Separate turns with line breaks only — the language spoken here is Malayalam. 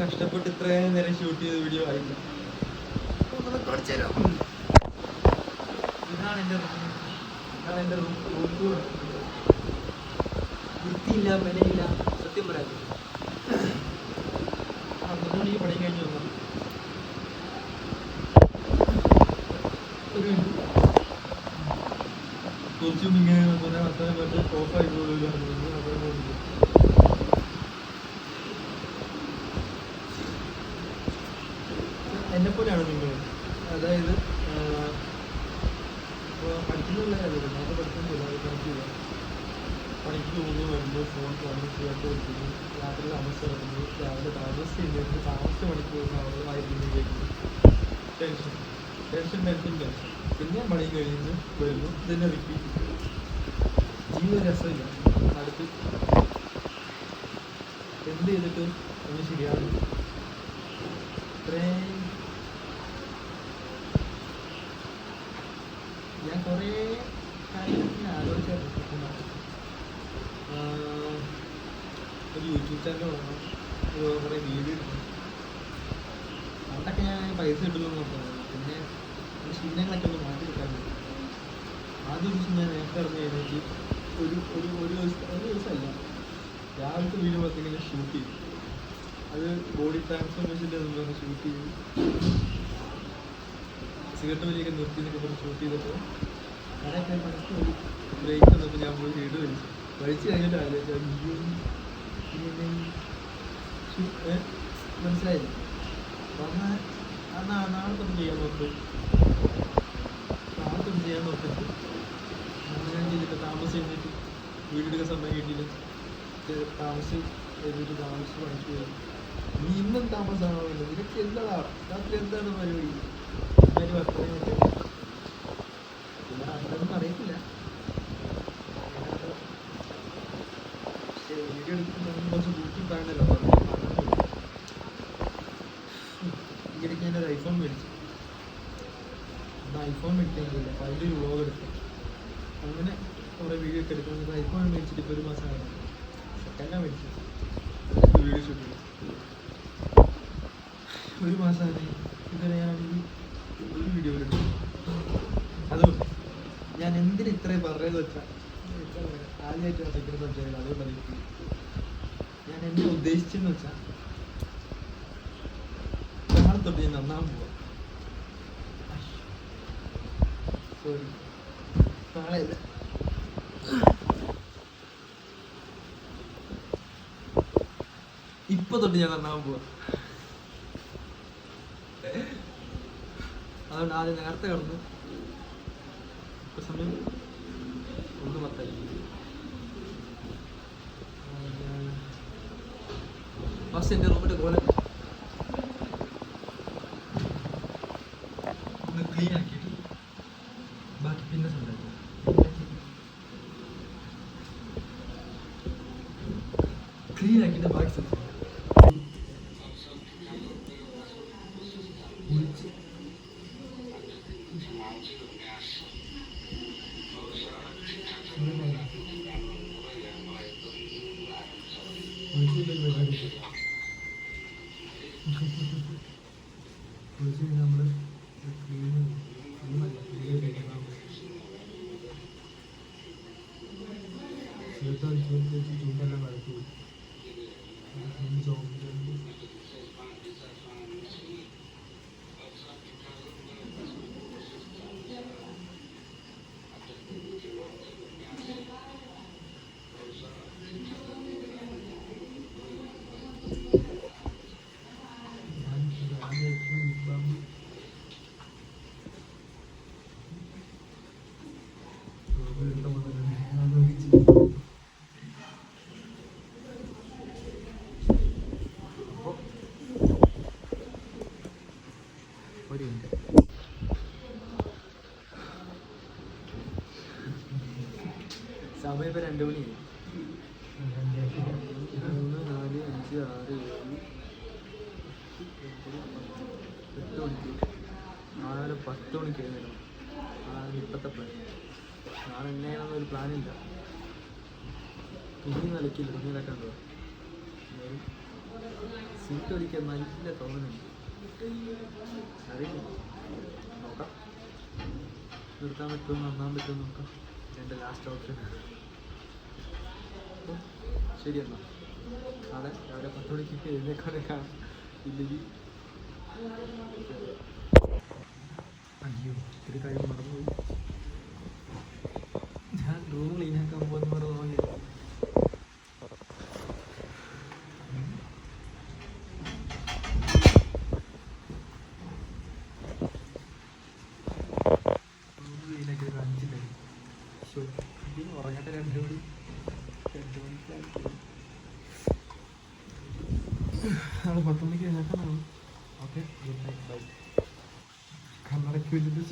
കഷ്ടപ്പെട്ട് ഇത്രയും നേരം ഷൂട്ട് ചെയ്ത വീഡിയോ ആയില്ല. ഇതാണ് എൻ്റെ റൂം ടൂർ. വൃത്തിയില്ല, മെനയില്ല, സത്യം പറയാം. 12 മണിക്ക് പണി കഴിഞ്ഞ് വന്നു. കുറച്ചും ഇങ്ങനെ അത്രയും മറ്റേ ഓഫായി പോലും എന്നെപ്പോലെയാണ് നിങ്ങൾ. അതായത് ഇപ്പോൾ പഠിക്കുന്നില്ല കാര്യമില്ല, നമുക്ക് പഠിക്കുന്നില്ല, അത് പഠിക്കില്ല. പണിക്ക് പോകുന്നു, വരുമ്പോൾ ഫോൺ കാണുന്നു, ചെയ്യാത്ത വിളിക്കുന്നു, രാത്രി താമസം ഇറങ്ങുന്നു, രാവിലെ താമസിച്ച് കഴിഞ്ഞിട്ട് താമസിച്ച് പണിക്ക് പോകുന്നു, അവിടെ വായിക്കുന്നു, കേൾക്കുന്നു. Tension tension tension tension. പിന്നെ പണി കഴിഞ്ഞ് വരുന്നു, ഇതന്നെ റിപ്പീറ്റ്. ജീവിതം രസമില്ല. അടുത്ത് എന്ത് ചെയ്തിട്ട് ഒന്ന് ശരിയാണ്. ഇത്രയും ഞാൻ കുറേ കാര്യങ്ങൾ ആലോചിച്ചായിരുന്നു. ഒരു യൂട്യൂബ് ചാനൽ തുടങ്ങണം, കുറേ വീഡിയോ എടുക്കണം. അവിടെയൊക്കെ ഞാൻ പൈസ കിട്ടുമെന്ന് നോക്കുന്നത്. പിന്നെ ശീലങ്ങളൊക്കെ ഒന്ന് മാറ്റിയെടുക്കാൻ പറ്റും. ആദ്യ ദിവസം ഞാൻ നേരത്തെ ഇറങ്ങി കഴിഞ്ഞിട്ട് ഒരു ദിവസമല്ല, രാവിലത്തെ വീഡിയോ ഇങ്ങനെ ഷൂട്ട് ചെയ്തു. അത് ബോഡി ട്രാൻസ്ഫോർമേഷൻ്റെ പറഞ്ഞ് ഷൂട്ട് ചെയ്തു. സിഗരറ്റ് വലിയൊക്കെ നിർത്തി എന്നൊക്കെ പറഞ്ഞ് ഷൂട്ട് ചെയ്തപ്പോൾ ഞാനൊക്കെ മനസ്സിൽ ഒരു ബ്രേക്ക് വന്നപ്പോൾ ഞാൻ പോയി വീട് വലിച്ചു കഴിഞ്ഞിട്ട് ആലോചിച്ചു മനസ്സിലായില്ല. അപ്പം നാളെ തൊട്ട് ചെയ്യാൻ നോക്കും. ഞാൻ ചെയ്തിട്ട് താമസം കഴിഞ്ഞിട്ട് വീടെടുക്കാൻ സമയം കിട്ടിയില്ല. താമസം എഴുതിയിട്ട് താമസിച്ച് പണിക്ക് പോയി. നീ ഇന്നും താമസമാണല്ലോ, നിനക്ക് എന്താടാ രാത്രി എന്താണ് പരിപാടി? എല്ലാവരും വർത്തമാനമൊക്കെ പിന്നെ അതൊന്നും അറിയത്തില്ല. പക്ഷേ വീഡിയോ എടുക്കുമ്പോൾ കുറച്ച് ബുദ്ധിമുട്ടാണല്ലോ. ഈയിടയ്ക്ക് ഞാനൊരു ഐഫോൺ മേടിച്ചു. ഐഫോൺ മേടിക്കാനില്ല, അപ്പോൾ അതിലൊരു വ്ളോഗ് എടുക്കും. അങ്ങനെ കുറേ വീഡിയോ ഒക്കെ എടുക്കുന്നത്. ഐഫോൺ മേടിച്ചിട്ട് ഇപ്പോൾ 1 മാസമാണ്. സെക്കൻഡാണ് മേടിച്ചത്. വീഡിയോ ഷൂട്ട് ചെയ്തു 1 മാസമാണ്. ഇതുവരെ ഞാനാണെങ്കിൽ ഒരു വീഡിയോ എടുക്കും. അതും ഞാൻ എന്തിന് ഇത്രയും പറയുന്നത് വെച്ചാൽ ആദ്യമായിട്ട് നടക്കുന്ന സംസാരിക്കുന്നത്. അതുകൊണ്ടാണ് ഞാൻ എന്നെ ഉദ്ദേശിച്ചെന്ന് വെച്ചാൽ നാളെ തൊട്ട് ഞാൻ നന്നാൻ പോവാം. സോറി, നാളെയല്ല, ഇപ്പൊ തൊട്ട് ഞാൻ നന്നാവാൻ പോവാ. അതുകൊണ്ട് ആദ്യം നേരത്തെ കിടന്നു. ഇപ്പൊ സമയം 1:10. ഫസ്റ്റ് എൻ്റെ റൂമിൻ്റെ കോലം ഒന്ന് ക്ലീൻ ആക്കിയിട്ട് ബാക്കി പിന്നെ സംസാരിക്കും. ക്ലീൻ ആക്കിയിട്ട് ബാക്കി സംസാരിക്കും. നമ്മൾ ചൂണ്ടെല്ലാം വഴക്കി സമയം ഇപ്പോൾ 2 മണിയായി. 3, 4, 5, 6, 7, 8 മണിക്ക് നാളെ 10 മണിക്ക് എഴുന്നേക്കണം. ഇപ്പോഴത്തെ പ്ലാൻ. നാളെ എങ്ങനെയാണെന്നൊരു പ്ലാനില്ല. തുണി നിലയ്ക്കില്ല, തുണി നിലക്കണ്ടോ. സീറ്റ് ഒരിക്കൽ നല്ല തോന്നുന്നുണ്ട്. അറിയില്ല, നോക്കാം. നിർത്താൻ പറ്റുമോ നന്നാൻ പറ്റുമോ നോക്കാം. എൻ്റെ ലാസ്റ്റ് ഓപ്ഷൻ. അപ്പോൾ ശരി എന്നാൽ നാളെ രാവിലെ 10 മണിക്ക് എഴുന്നേക്കാതെ കാണാം. ഇല്ലെങ്കിൽ അയ്യോ ഒരു കാര്യം മറന്നുപോയി. ഞാൻ റൂം ക്ലീനാക്കാൻ പോകുന്ന മറന്നുപോയി. റൂം ക്ലീനാക്കി ഒരു 5 മിനിറ്റ്. ഉറങ്ങട്ടെ 2 മണി. 2 മണിക്കാണ് നാളെ 10 മണിക്ക് എഴുന്നേക്കാനാണ്. Okay, good night, bye. കണ്ണടക്കി വെച്ചിട്ട്